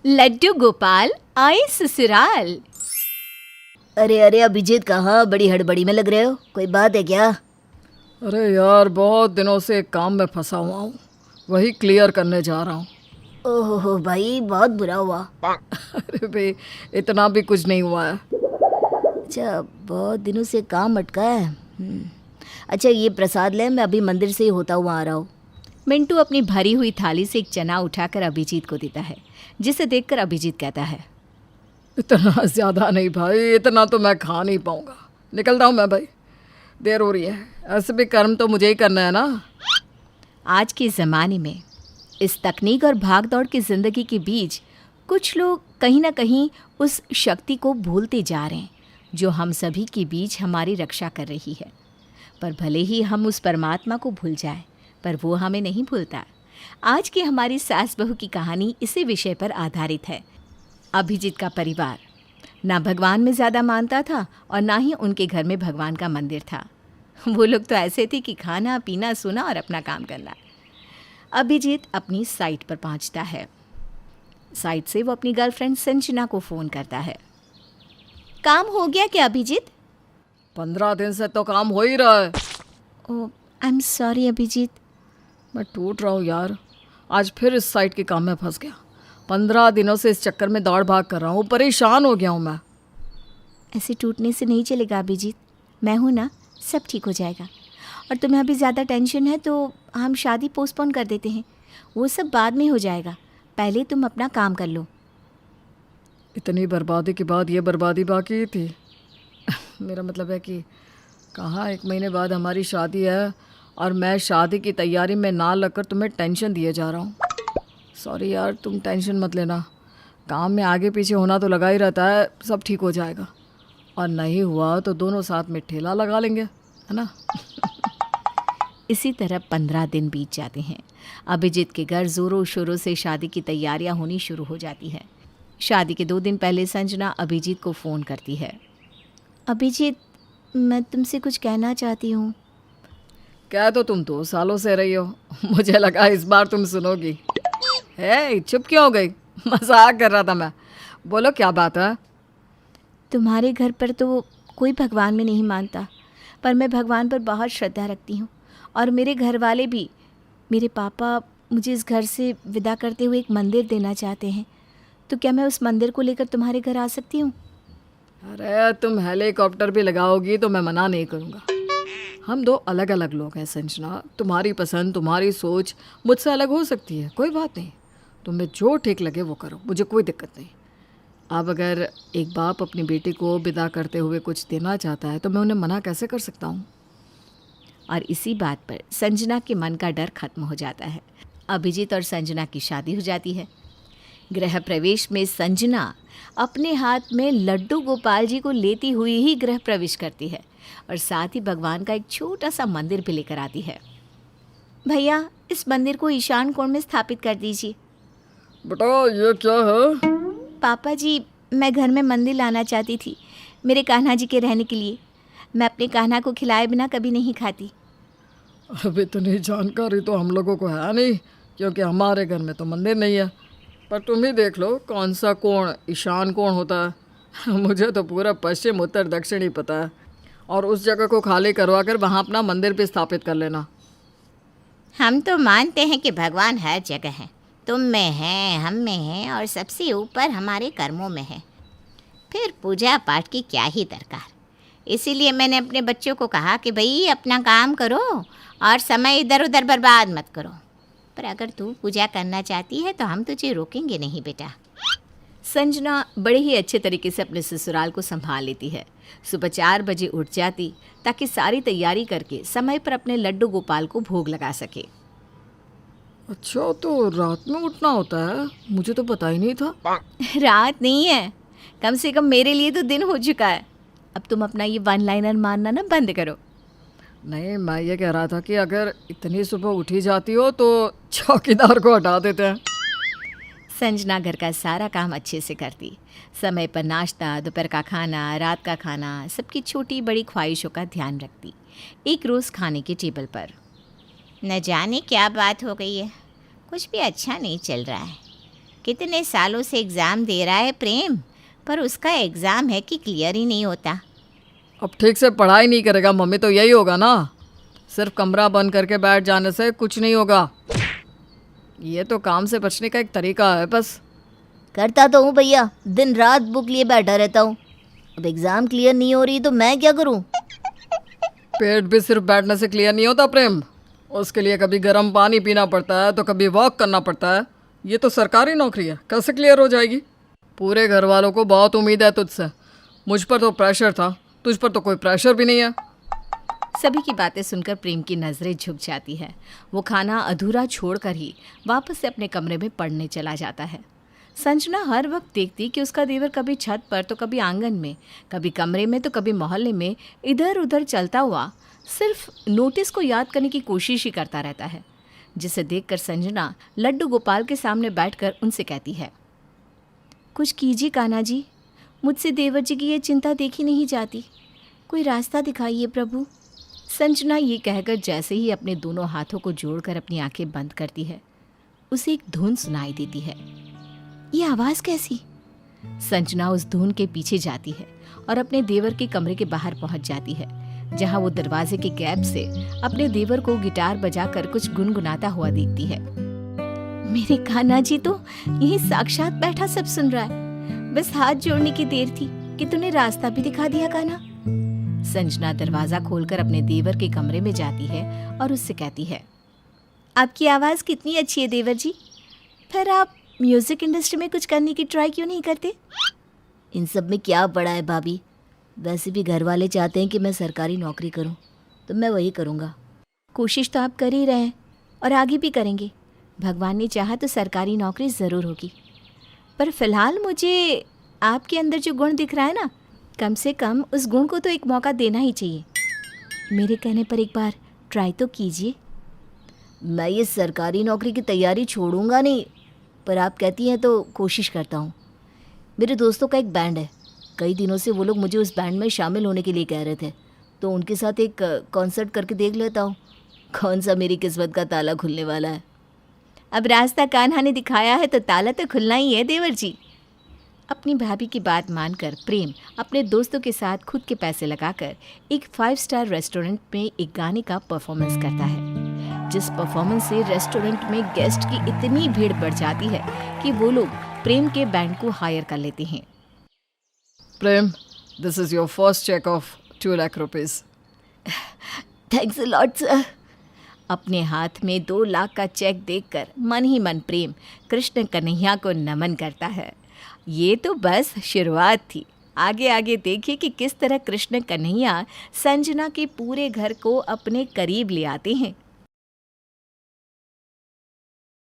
लड्डू गोपाल आए ससुराल। अरे अरे अभिजीत, कहाँ बड़ी हड़बड़ी में लग रहे हो? कोई बात है क्या? अरे यार, बहुत दिनों से एक काम में फंसा हुआ हूँ, वही क्लियर करने जा रहा हूँ। ओहो भाई, बहुत बुरा हुआ। अरे भाई, इतना भी कुछ नहीं हुआ है। अच्छा, बहुत दिनों से काम अटका है। अच्छा, ये प्रसाद ले, मैं अभी मंदिर से ही होता हुआ आ रहा हूँ। मिंटू अपनी भरी हुई थाली से एक चना उठाकर अभिजीत को देता है, जिसे देखकर अभिजीत कहता है, इतना ज़्यादा नहीं भाई, इतना तो मैं खा नहीं पाऊँगा। निकलता हूँ मैं भाई, देर हो रही है। ऐसे भी कर्म तो मुझे ही करना है ना। आज के ज़माने में इस तकनीक और भाग दौड़ की ज़िंदगी के बीच कुछ लोग कहीं ना कहीं उस शक्ति को भूलते जा रहे हैं जो हम सभी के बीच हमारी रक्षा कर रही है। पर भले ही हम उस परमात्मा को भूल जाएं, पर वो हमें नहीं भूलता। आज की हमारी सास बहू की कहानी इसी विषय पर आधारित है। अभिजीत का परिवार ना भगवान में ज़्यादा मानता था और ना ही उनके घर में भगवान का मंदिर था। वो लोग तो ऐसे थे कि खाना पीना सोना और अपना काम करना। अभिजीत अपनी साइट पर पहुंचता है। साइट से वो अपनी गर्लफ्रेंड संजना को फ़ोन करता है। काम हो गया क्या अभिजीत? 15 दिन से तो काम हो ही रहा है। ओह, आई एम सॉरी अभिजीत। मैं टूट रहा हूँ यार, आज फिर इस साइट के काम में फंस गया। 15 दिनों से इस चक्कर में दौड़ भाग कर रहा हूँ, परेशान हो गया हूँ मैं। ऐसे टूटने से नहीं चलेगा अभिजीत, मैं हूँ ना, सब ठीक हो जाएगा। और तुम्हें अभी ज़्यादा टेंशन है तो हम शादी पोस्टपोन कर देते हैं, वो सब बाद में हो जाएगा। पहले तुम अपना काम कर लो। इतनी बर्बादी के बाद ये बर्बादी बाकी थी। मेरा मतलब है कि कहाँ 1 महीने बाद हमारी शादी है और मैं शादी की तैयारी में ना लगकर तुम्हें टेंशन दिए जा रहा हूँ। सॉरी यार, तुम टेंशन मत लेना। काम में आगे पीछे होना तो लगा ही रहता है, सब ठीक हो जाएगा। और नहीं हुआ तो दोनों साथ में ठेला लगा लेंगे, है ना। इसी तरह 15 दिन बीत जाते हैं। अभिजीत के घर ज़ोरों शोरों से शादी की तैयारियां होनी शुरू हो जाती हैं। शादी के 2 दिन पहले संजना अभिजीत को फ़ोन करती है। अभिजीत, मैं तुमसे कुछ कहना चाहती हूँ। क्या तो तुम 2 सालों से रही हो, मुझे लगा इस बार तुम सुनोगी। हे, चुप क्यों हो गई? मजाक कर रहा था मैं। बोलो, क्या बात है? तुम्हारे घर पर तो कोई भगवान में नहीं मानता, पर मैं भगवान पर बहुत श्रद्धा रखती हूँ। और मेरे घर वाले भी। मेरे पापा मुझे इस घर से विदा करते हुए एक मंदिर देना चाहते हैं, तो क्या मैं उस मंदिर को लेकर तुम्हारे घर आ सकती हूँ? अरे, तुम हेलीकॉप्टर भी लगाओगी तो मैं मना नहीं करूँगा। हम 2 अलग अलग लोग हैं संजना। तुम्हारी पसंद, तुम्हारी सोच मुझसे अलग हो सकती है, कोई बात नहीं। तुम्हें जो ठीक लगे वो करो, मुझे कोई दिक्कत नहीं। अब अगर एक बाप अपनी बेटी को विदा करते हुए कुछ देना चाहता है तो मैं उन्हें मना कैसे कर सकता हूँ। और इसी बात पर संजना के मन का डर खत्म हो जाता है। अभिजीत और संजना की शादी हो जाती है। गृह प्रवेश में संजना अपने हाथ में लड्डू गोपाल जी को लेती हुई ही गृह प्रवेश करती है और साथ ही भगवान का एक छोटा सा मंदिर भी लेकर आती है। भैया, इस मंदिर को ईशान कोण में स्थापित कर दीजिए। बेटा, ये क्या है? पापा जी, मैं घर में मंदिर लाना चाहती थी मेरे कान्हा जी के रहने के लिए। मैं अपने कान्हा को खिलाए बिना कभी नहीं खाती। अब इतनी जानकारी तो हम लोगों को है नहीं, क्योंकि हमारे घर में तो मंदिर नहीं है। पर तुम ही देख लो, कौन सा कोण ईशान कोण होता है। मुझे तो पूरा पश्चिम उत्तर दक्षिण ही पता है। और उस जगह को खाली करवा कर वहाँ अपना मंदिर भी स्थापित कर लेना। हम तो मानते हैं कि भगवान हर जगह है, तुम में है, हम में है और सबसे ऊपर हमारे कर्मों में है। फिर पूजा पाठ की क्या ही दरकार। इसीलिए मैंने अपने बच्चों को कहा कि भाई अपना काम करो और समय इधर उधर बर्बाद मत करो। पर अगर तू पूजा करना चाहती है तो हम तुझे रोकेंगे नहीं बेटा। संजना बड़े ही अच्छे तरीके से अपने ससुराल को संभाल लेती है। सुबह 4 बजे उठ जाती ताकि सारी तैयारी करके समय पर अपने लड्डू गोपाल को भोग लगा सके। अच्छा, तो रात में उठना होता है? मुझे तो पता ही नहीं था। रात नहीं है, कम से कम मेरे लिए तो दिन हो चुका है। अब तुम अपना ये 1 लाइनर मानना ना बंद करो। नहीं, मैं ये कह रहा था कि अगर इतनी सुबह उठी जाती हो तो चौकीदार को हटा देते हैं। संजना घर का सारा काम अच्छे से करती, समय पर नाश्ता, दोपहर का खाना, रात का खाना, सबकी छोटी बड़ी ख्वाहिशों का ध्यान रखती। एक रोज़ खाने के टेबल पर न जाने क्या बात हो गई है, कुछ भी अच्छा नहीं चल रहा है। कितने सालों से एग्ज़ाम दे रहा है प्रेम, पर उसका एग्ज़ाम है कि क्लियर ही नहीं होता। अब ठीक से पढ़ाई नहीं करेगा मम्मी तो यही होगा ना। सिर्फ कमरा बंद करके बैठ जाने से कुछ नहीं होगा। ये तो काम से बचने का एक तरीका है बस। करता तो हूँ भैया, दिन रात बुक लिए बैठा रहता हूँ। अब एग्ज़ाम क्लियर नहीं हो रही तो मैं क्या करूँ? पेट भी सिर्फ बैठने से क्लियर नहीं होता प्रेम, उसके लिए कभी गर्म पानी पीना पड़ता है तो कभी वॉक करना पड़ता है। ये तो सरकारी नौकरी है, कैसे क्लियर हो जाएगी? पूरे घर वालों को बहुत उम्मीद है तुझसे। मुझ पर तो प्रेशर था, तुझ पर तो कोई प्रेशर भी नहीं है। सभी की बातें सुनकर प्रेम की नज़रें झुक जाती है। वो खाना अधूरा छोड़कर ही वापस से अपने कमरे में पढ़ने चला जाता है। संजना हर वक्त देखती कि उसका देवर कभी छत पर तो कभी आंगन में, कभी कमरे में तो कभी मोहल्ले में इधर उधर चलता हुआ सिर्फ नोटिस को याद करने की कोशिश ही करता रहता है, जिसे देखकर संजना लड्डू गोपाल के सामने बैठकर उनसे कहती है, कुछ कीजिए कान्हा जी, मुझसे देवर जी की ये चिंता देखी नहीं जाती, कोई रास्ता दिखाइए प्रभु। संजना ये कहकर जैसे ही अपने दोनों हाथों को जोड़कर अपनी आंखें बंद करती है, उसे एक धुन सुनाई देती है। ये आवाज़ कैसी? संजना उस धुन के पीछे जाती है और अपने देवर के कमरे के बाहर पहुंच जाती है, जहां वो दरवाजे के गैप से अपने देवर को गिटार बजाकर कुछ गुनगुनाता हुआ देखती है। मेरे कान्हा जी तो यही साक्षात बैठा सब सुन रहा है, बस हाथ जोड़ने की देर थी कि तूने रास्ता भी दिखा दिया कान्हा। संजना दरवाजा खोलकर अपने देवर के कमरे में जाती है और उससे कहती है, आपकी आवाज़ कितनी अच्छी है देवर जी, फिर आप म्यूज़िक इंडस्ट्री में कुछ करने की ट्राई क्यों नहीं करते? इन सब में क्या पड़ा है भाभी, वैसे भी घर वाले चाहते हैं कि मैं सरकारी नौकरी करूं, तो मैं वही करूंगा। कोशिश तो आप कर ही रहे हैं और आगे भी करेंगे। भगवान ने चाहा तो सरकारी नौकरी ज़रूर होगी, पर फिलहाल मुझे आपके अंदर जो गुण दिख रहा है ना, कम से कम उस गुण को तो एक मौका देना ही चाहिए। मेरे कहने पर एक बार ट्राई तो कीजिए। मैं ये सरकारी नौकरी की तैयारी छोड़ूंगा नहीं, पर आप कहती हैं तो कोशिश करता हूँ। मेरे दोस्तों का एक बैंड है, कई दिनों से वो लोग मुझे उस बैंड में शामिल होने के लिए कह रहे थे, तो उनके साथ एक कॉन्सर्ट करके देख लेता हूँ, कौन सा मेरी किस्मत का ताला खुलने वाला है। अब रास्ता कान्हा ने दिखाया है तो ताला तो खुलना ही है देवर जी। अपनी भाभी की बात मानकर प्रेम अपने दोस्तों के साथ खुद के पैसे लगाकर एक 5 स्टार रेस्टोरेंट में एक गाने का परफॉर्मेंस करता है, जिस परफॉर्मेंस से रेस्टोरेंट में गेस्ट की इतनी भीड़ बढ़ जाती है कि वो लोग प्रेम के बैंड को हायर कर लेते हैं। Prem, this is your first cheque of 2 lakh rupees. Thanks a lot sir. अपने हाथ में 2 लाख का चेक देखकर मन ही मन प्रेम कृष्ण कन्हैया को नमन करता है। ये तो बस शुरुआत थी, आगे आगे देखिए कि किस तरह कृष्ण कन्हैया संजना के पूरे घर को अपने करीब ले आते हैं।